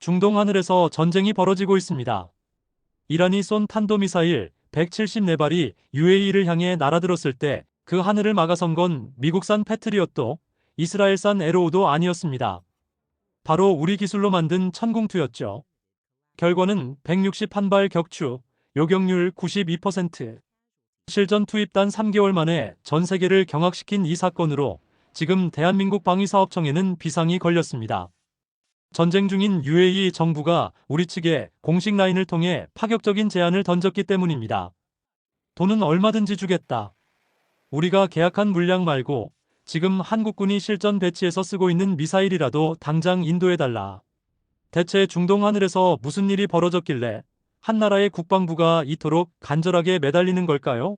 중동 하늘에서 전쟁이 벌어지고 있습니다. 이란이 쏜 탄도미사일 174발이 UAE를 향해 날아들었을 때 그 하늘을 막아선 건 미국산 패트리엇도 이스라엘산 에로우도 아니었습니다. 바로 우리 기술로 만든 천궁투였죠. 결과는 161발 격추, 요격률 92%. 실전 투입단 3개월 만에 전 세계를 경악시킨 이 사건으로 지금 대한민국 방위사업청에는 비상이 걸렸습니다. 전쟁 중인 UAE 정부가 우리 측에 공식 라인을 통해 파격적인 제안을 던졌기 때문입니다. 돈은 얼마든지 주겠다. 우리가 계약한 물량 말고 지금 한국군이 실전 배치해서 쓰고 있는 미사일이라도 당장 인도해달라. 대체 중동 하늘에서 무슨 일이 벌어졌길래 한 나라의 국방부가 이토록 간절하게 매달리는 걸까요?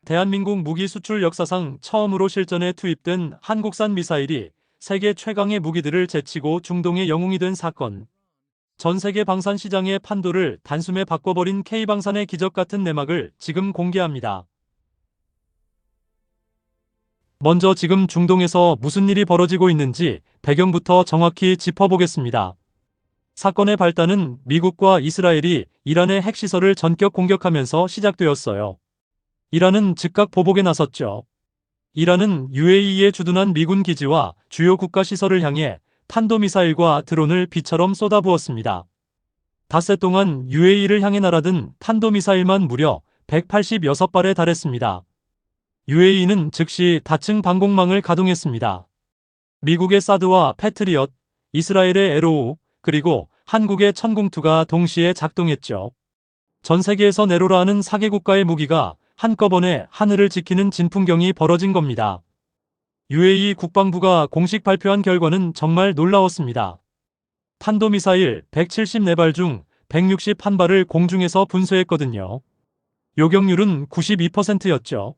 대한민국 무기 수출 역사상 처음으로 실전에 투입된 한국산 미사일이 세계 최강의 무기들을 제치고 중동의 영웅이 된 사건. 전 세계 방산 시장의 판도를 단숨에 바꿔버린 K방산의 기적 같은 내막을 지금 공개합니다. 먼저 지금 중동에서 무슨 일이 벌어지고 있는지 배경부터 정확히 짚어보겠습니다. 사건의 발단은 미국과 이스라엘이 이란의 핵시설을 전격 공격하면서 시작되었어요. 이란은 즉각 보복에 나섰죠. 이란은 UAE에 주둔한 미군 기지와 주요 국가 시설을 향해 탄도미사일과 드론을 비처럼 쏟아부었습니다. 닷새 동안 UAE를 향해 날아든 탄도미사일만 무려 186발에 달했습니다. UAE는 즉시 다층 방공망을 가동했습니다. 미국의 사드와 패트리엇, 이스라엘의 에로우, 그리고 한국의 천궁투가 동시에 작동했죠. 전 세계에서 내로라 하는 4개 국가의 무기가 한꺼번에 하늘을 지키는 진풍경이 벌어진 겁니다. UAE 국방부가 공식 발표한 결과는 정말 놀라웠습니다. 탄도미사일 174발 중 161발을 공중에서 분쇄했거든요. 요격률은 92%였죠.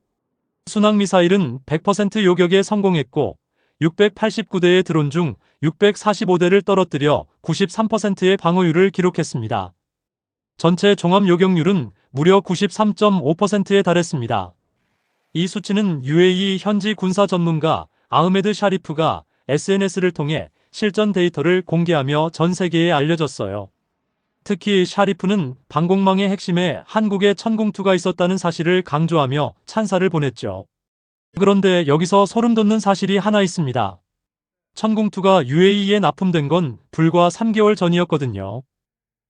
순항미사일은 100% 요격에 성공했고 689대의 드론 중 645대를 떨어뜨려 93%의 방어율을 기록했습니다. 전체 종합 요격률은 무려 93.5%에 달했습니다. 이 수치는 UAE 현지 군사 전문가 아흐메드 샤리프가 SNS를 통해 실전 데이터를 공개하며 전 세계에 알려졌어요. 특히 샤리프는 방공망의 핵심에 한국의 천궁투가 있었다는 사실을 강조하며 찬사를 보냈죠. 그런데 여기서 소름 돋는 사실이 하나 있습니다. 천궁투가 UAE에 납품된 건 불과 3개월 전이었거든요.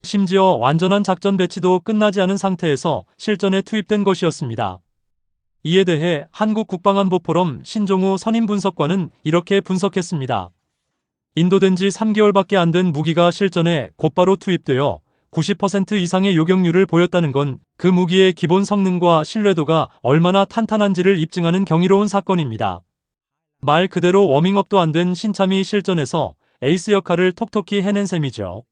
심지어 완전한 작전 배치도 끝나지 않은 상태에서 실전에 투입된 것이었습니다. 이에 대해 한국국방안보포럼 신종우 선임 분석관은 이렇게 분석했습니다. 인도된 지 3개월밖에 안 된 무기가 실전에 곧바로 투입되어 90% 이상의 요격률을 보였다는 건 그 무기의 기본 성능과 신뢰도가 얼마나 탄탄한지를 입증하는 경이로운 사건입니다. 말 그대로 워밍업도 안 된 신참이 실전에서 에이스 역할을 톡톡히 해낸 셈이죠.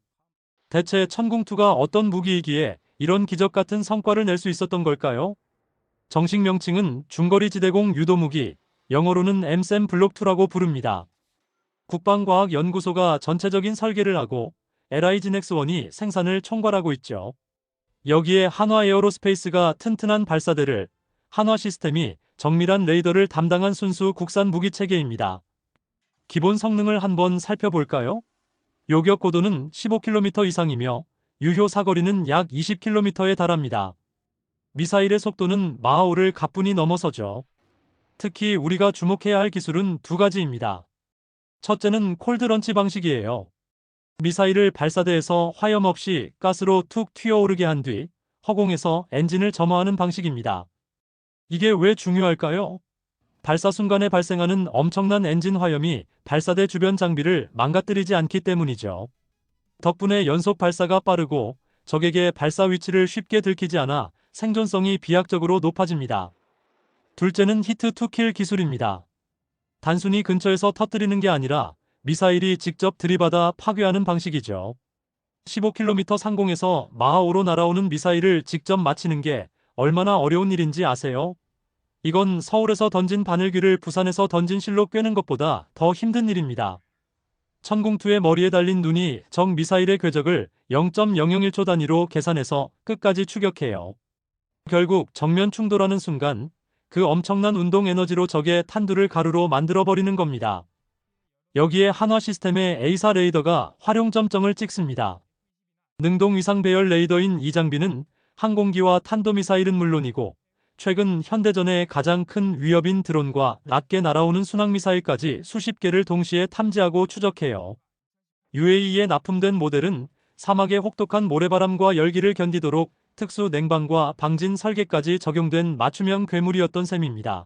대체 천궁투가 어떤 무기이기에 이런 기적 같은 성과를 낼 수 있었던 걸까요? 정식 명칭은 중거리 지대공 유도무기, 영어로는 MSAM 블록2라고 부릅니다. 국방과학연구소가 전체적인 설계를 하고 LIGNX1이 생산을 총괄하고 있죠. 여기에 한화 에어로스페이스가 튼튼한 발사대를, 한화 시스템이 정밀한 레이더를 담당한 순수 국산 무기 체계입니다. 기본 성능을 한번 살펴볼까요? 요격 고도는 15km 이상이며 유효 사거리는 약 20km에 달합니다. 미사일의 속도는 마하5를 가뿐히 넘어서죠. 특히 우리가 주목해야 할 기술은 두 가지입니다. 첫째는 콜드런치 방식이에요. 미사일을 발사대에서 화염 없이 가스로 툭 튀어오르게 한 뒤 허공에서 엔진을 점화하는 방식입니다. 이게 왜 중요할까요? 발사 순간에 발생하는 엄청난 엔진 화염이 발사대 주변 장비를 망가뜨리지 않기 때문이죠. 덕분에 연속 발사가 빠르고 적에게 발사 위치를 쉽게 들키지 않아 생존성이 비약적으로 높아집니다. 둘째는 히트 투 킬 기술입니다. 단순히 근처에서 터뜨리는 게 아니라 미사일이 직접 들이받아 파괴하는 방식이죠. 15km 상공에서 마하5로 날아오는 미사일을 직접 맞히는 게 얼마나 어려운 일인지 아세요? 이건 서울에서 던진 바늘귀를 부산에서 던진 실로 꿰는 것보다 더 힘든 일입니다. 천궁투의 머리에 달린 눈이 적 미사일의 궤적을 0.001초 단위로 계산해서 끝까지 추격해요. 결국 정면 충돌하는 순간 그 엄청난 운동 에너지로 적의 탄두를 가루로 만들어버리는 겁니다. 여기에 한화 시스템의 A사 레이더가 활용점정을 찍습니다. 능동 위상 배열 레이더인 이 장비는 항공기와 탄도미사일은 물론이고 최근 현대전의 가장 큰 위협인 드론과 낮게 날아오는 순항미사일까지 수십 개를 동시에 탐지하고 추적해요. UAE에 납품된 모델은 사막의 혹독한 모래바람과 열기를 견디도록 특수 냉방과 방진 설계까지 적용된 맞춤형 괴물이었던 셈입니다.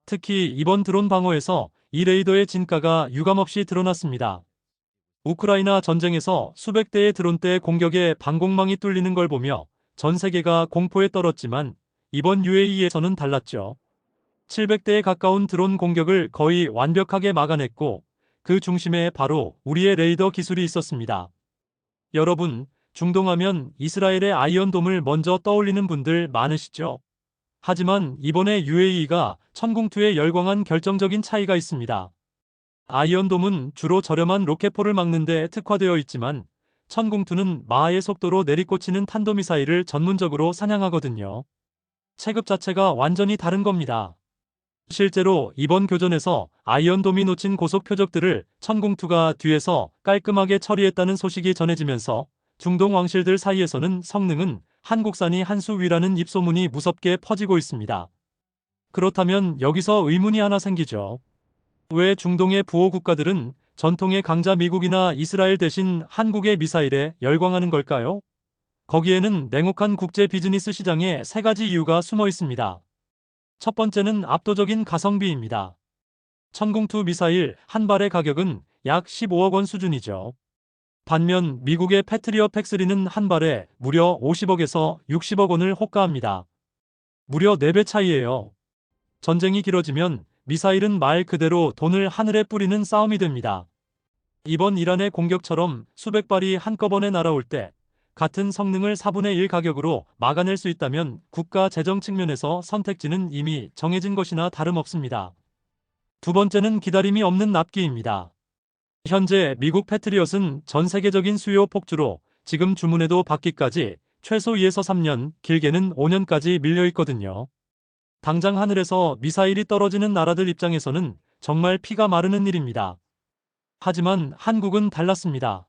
특히 이번 드론 방어에서 이 레이더의 진가가 유감없이 드러났습니다. 우크라이나 전쟁에서 수백 대의 드론대 공격에 방공망이 뚫리는 걸 보며 전 세계가 공포에 떨었지만 이번 UAE에서는 달랐죠. 700대에 가까운 드론 공격을 거의 완벽하게 막아냈고 그 중심에 바로 우리의 레이더 기술이 있었습니다. 여러분, 중동하면 이스라엘의 아이언돔을 먼저 떠올리는 분들 많으시죠? 하지만 이번에 UAE가 천궁2에 열광한 결정적인 차이가 있습니다. 아이언돔은 주로 저렴한 로켓포를 막는 데 특화되어 있지만 천궁2는 마하의 속도로 내리꽂히는 탄도미사일을 전문적으로 사냥하거든요. 체급 자체가 완전히 다른 겁니다. 실제로 이번 교전에서 아이언돔이 놓친 고속 표적들을 천궁2가 뒤에서 깔끔하게 처리했다는 소식이 전해지면서 중동 왕실들 사이에서는 성능은 한국산이 한 수 위라는 입소문이 무섭게 퍼지고 있습니다. 그렇다면 여기서 의문이 하나 생기죠. 왜 중동의 부호 국가들은 전통의 강자 미국이나 이스라엘 대신 한국의 미사일에 열광하는 걸까요? 거기에는 냉혹한 국제 비즈니스 시장에 세 가지 이유가 숨어 있습니다. 첫 번째는 압도적인 가성비입니다. 천궁2 미사일 한 발의 가격은 약 15억 원 수준이죠. 반면 미국의 패트리엇 팩3는 한 발에 무려 50억에서 60억 원을 호가합니다. 무려 4배 차이예요. 전쟁이 길어지면 미사일은 말 그대로 돈을 하늘에 뿌리는 싸움이 됩니다. 이번 이란의 공격처럼 수백 발이 한꺼번에 날아올 때 같은 성능을 4분의 1 가격으로 막아낼 수 있다면 국가 재정 측면에서 선택지는 이미 정해진 것이나 다름없습니다. 두 번째는 기다림이 없는 납기입니다. 현재 미국 패트리엇은 전 세계적인 수요 폭주로 지금 주문해도 받기까지 최소 2에서 3년, 길게는 5년까지 밀려 있거든요. 당장 하늘에서 미사일이 떨어지는 나라들 입장에서는 정말 피가 마르는 일입니다. 하지만 한국은 달랐습니다.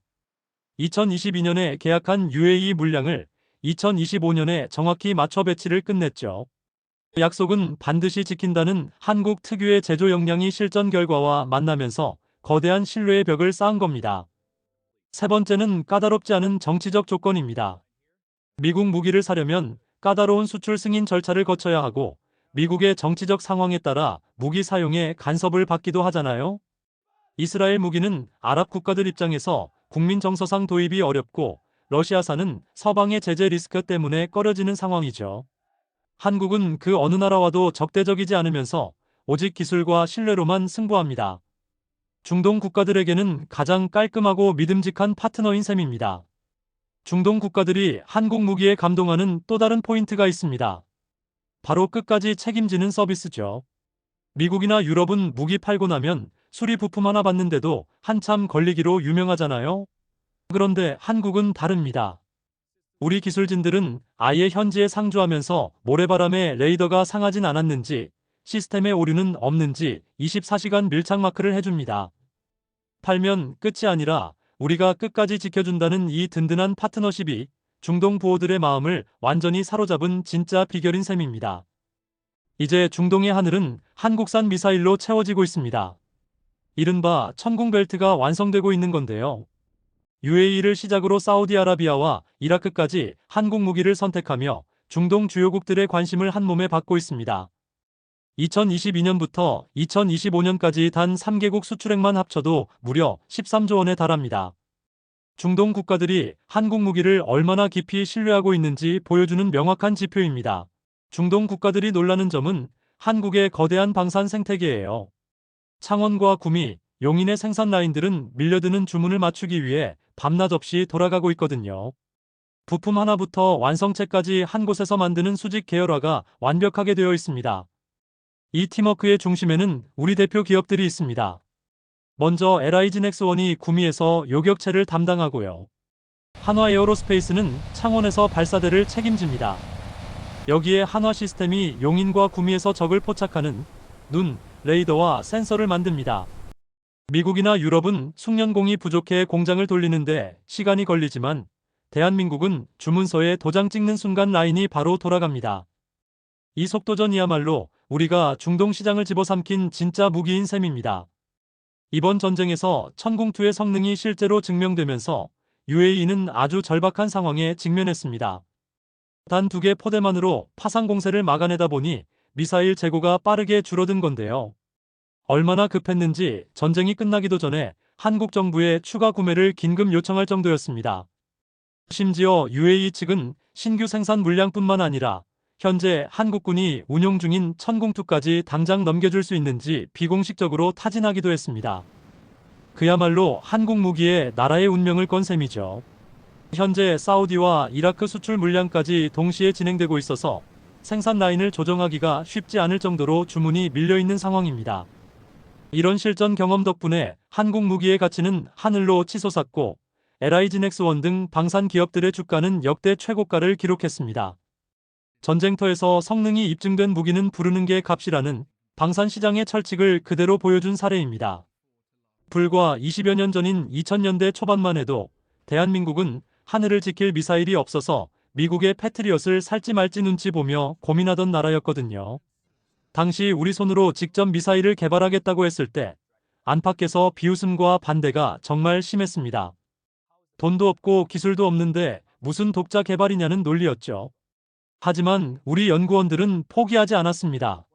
2022년에 계약한 UAE 물량을 2025년에 정확히 맞춰 배치를 끝냈죠. 약속은 반드시 지킨다는 한국 특유의 제조 역량이 실전 결과와 만나면서 거대한 신뢰의 벽을 쌓은 겁니다. 세 번째는 까다롭지 않은 정치적 조건입니다. 미국 무기를 사려면 까다로운 수출 승인 절차를 거쳐야 하고 미국의 정치적 상황에 따라 무기 사용에 간섭을 받기도 하잖아요. 이스라엘 무기는 아랍 국가들 입장에서 국민 정서상 도입이 어렵고 러시아산은 서방의 제재 리스크 때문에 꺼려지는 상황이죠. 한국은 그 어느 나라와도 적대적이지 않으면서 오직 기술과 신뢰로만 승부합니다. 중동 국가들에게는 가장 깔끔하고 믿음직한 파트너인 셈입니다. 중동 국가들이 한국 무기에 감동하는 또 다른 포인트가 있습니다. 바로 끝까지 책임지는 서비스죠. 미국이나 유럽은 무기 팔고 나면 수리 부품 하나 받는데도 한참 걸리기로 유명하잖아요. 그런데 한국은 다릅니다. 우리 기술진들은 아예 현지에 상주하면서 모래바람에 레이더가 상하진 않았는지, 시스템에 오류는 없는지 24시간 밀착 마크를 해줍니다. 팔면 끝이 아니라 우리가 끝까지 지켜준다는 이 든든한 파트너십이 중동 부호들의 마음을 완전히 사로잡은 진짜 비결인 셈입니다. 이제 중동의 하늘은 한국산 미사일로 채워지고 있습니다. 이른바 천궁벨트가 완성되고 있는 건데요. UAE를 시작으로 사우디아라비아와 이라크까지 한국 무기를 선택하며 중동 주요국들의 관심을 한몸에 받고 있습니다. 2022년부터 2025년까지 단 3개국 수출액만 합쳐도 무려 13조 원에 달합니다. 중동 국가들이 한국 무기를 얼마나 깊이 신뢰하고 있는지 보여주는 명확한 지표입니다. 중동 국가들이 놀라는 점은 한국의 거대한 방산 생태계예요. 창원과 구미, 용인의 생산 라인들은 밀려드는 주문을 맞추기 위해 밤낮 없이 돌아가고 있거든요. 부품 하나부터 완성체까지 한 곳에서 만드는 수직 계열화가 완벽하게 되어 있습니다. 이 팀워크의 중심에는 우리 대표 기업들이 있습니다. 먼저 LIG넥스원이 구미에서 요격체를 담당하고요. 한화에어로스페이스는 창원에서 발사대를 책임집니다. 여기에 한화시스템이 용인과 구미에서 적을 포착하는 눈, 레이더와 센서를 만듭니다. 미국이나 유럽은 숙련공이 부족해 공장을 돌리는데 시간이 걸리지만 대한민국은 주문서에 도장 찍는 순간 라인이 바로 돌아갑니다. 이 속도전이야말로 우리가 중동 시장을 집어삼킨 진짜 무기인 셈입니다. 이번 전쟁에서 천궁2의 성능이 실제로 증명되면서 UAE는 아주 절박한 상황에 직면했습니다. 단 2개 포대만으로 파상 공세를 막아내다 보니 미사일 재고가 빠르게 줄어든 건데요. 얼마나 급했는지 전쟁이 끝나기도 전에 한국 정부에 추가 구매를 긴급 요청할 정도였습니다. 심지어 UAE 측은 신규 생산 물량뿐만 아니라 현재 한국군이 운용 중인 천궁2까지 당장 넘겨줄 수 있는지 비공식적으로 타진하기도 했습니다. 그야말로 한국 무기에 나라의 운명을 건 셈이죠. 현재 사우디와 이라크 수출 물량까지 동시에 진행되고 있어서 생산 라인을 조정하기가 쉽지 않을 정도로 주문이 밀려있는 상황입니다. 이런 실전 경험 덕분에 한국 무기의 가치는 하늘로 치솟았고 LIG넥스원 등 방산 기업들의 주가는 역대 최고가를 기록했습니다. 전쟁터에서 성능이 입증된 무기는 부르는 게 값이라는 방산 시장의 철칙을 그대로 보여준 사례입니다. 불과 20여 년 전인 2000년대 초반만 해도 대한민국은 하늘을 지킬 미사일이 없어서 미국의 패트리엇을 살지 말지 눈치 보며 고민하던 나라였거든요. 당시 우리 손으로 직접 미사일을 개발하겠다고 했을 때 안팎에서 비웃음과 반대가 정말 심했습니다. 돈도 없고 기술도 없는데 무슨 독자 개발이냐는 논리였죠. 하지만 우리 연구원들은 포기하지 않았습니다.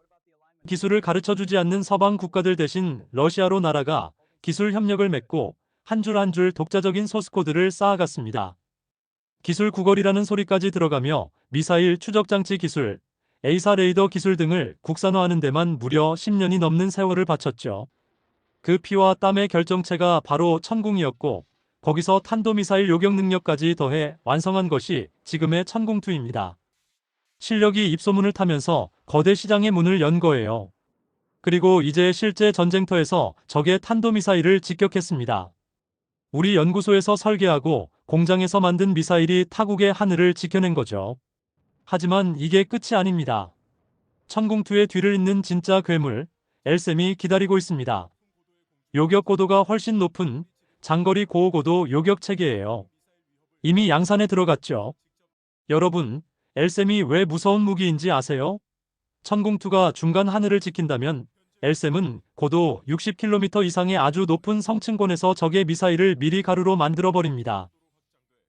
기술을 가르쳐주지 않는 서방 국가들 대신 러시아로 나라가 기술 협력을 맺고 한 줄 한 줄 독자적인 소스코드를 쌓아갔습니다. 기술 구걸이라는 소리까지 들어가며 미사일 추적장치 기술, A사 레이더 기술 등을 국산화하는 데만 무려 10년이 넘는 세월을 바쳤죠. 그 피와 땀의 결정체가 바로 천궁이었고 거기서 탄도미사일 요격 능력까지 더해 완성한 것이 지금의 천궁2입니다. 실력이 입소문을 타면서 거대 시장의 문을 연 거예요. 그리고 이제 실제 전쟁터에서 적의 탄도미사일을 직격했습니다. 우리 연구소에서 설계하고 공장에서 만든 미사일이 타국의 하늘을 지켜낸 거죠. 하지만 이게 끝이 아닙니다. 천궁2의 뒤를 잇는 진짜 괴물, LSAM이 기다리고 있습니다. 요격 고도가 훨씬 높은 장거리 고고도 요격 체계예요. 이미 양산에 들어갔죠. 여러분, LSAM이 왜 무서운 무기인지 아세요? 천궁2가 중간 하늘을 지킨다면 LSAM은 고도 60km 이상의 아주 높은 성층권에서 적의 미사일을 미리 가루로 만들어버립니다.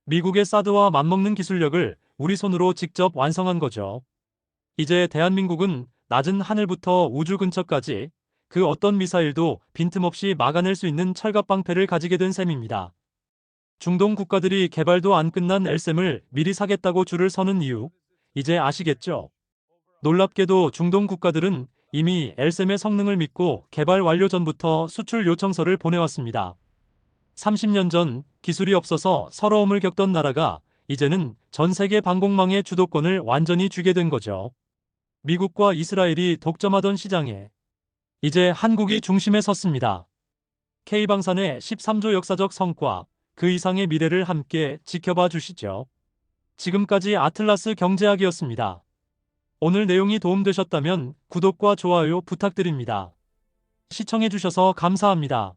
미국의 사드와 맞먹는 기술력을 우리 손으로 직접 완성한 거죠. 이제 대한민국은 낮은 하늘부터 우주 근처까지 그 어떤 미사일도 빈틈없이 막아낼 수 있는 철갑방패를 가지게 된 셈입니다. 중동 국가들이 개발도 안 끝난 LSAM을 미리 사겠다고 줄을 서는 이유, 이제 아시겠죠? 놀랍게도 중동 국가들은 이미 LSAM의 성능을 믿고 개발 완료 전부터 수출 요청서를 보내왔습니다. 30년 전 기술이 없어서 서러움을 겪던 나라가 이제는 전 세계 방공망의 주도권을 완전히 쥐게 된 거죠. 미국과 이스라엘이 독점하던 시장에 이제 한국이 중심에 섰습니다. K방산의 13조 역사적 성과, 그 이상의 미래를 함께 지켜봐 주시죠. 지금까지 아틀라스 경제학이었습니다. 오늘 내용이 도움되셨다면 구독과 좋아요 부탁드립니다. 시청해주셔서 감사합니다.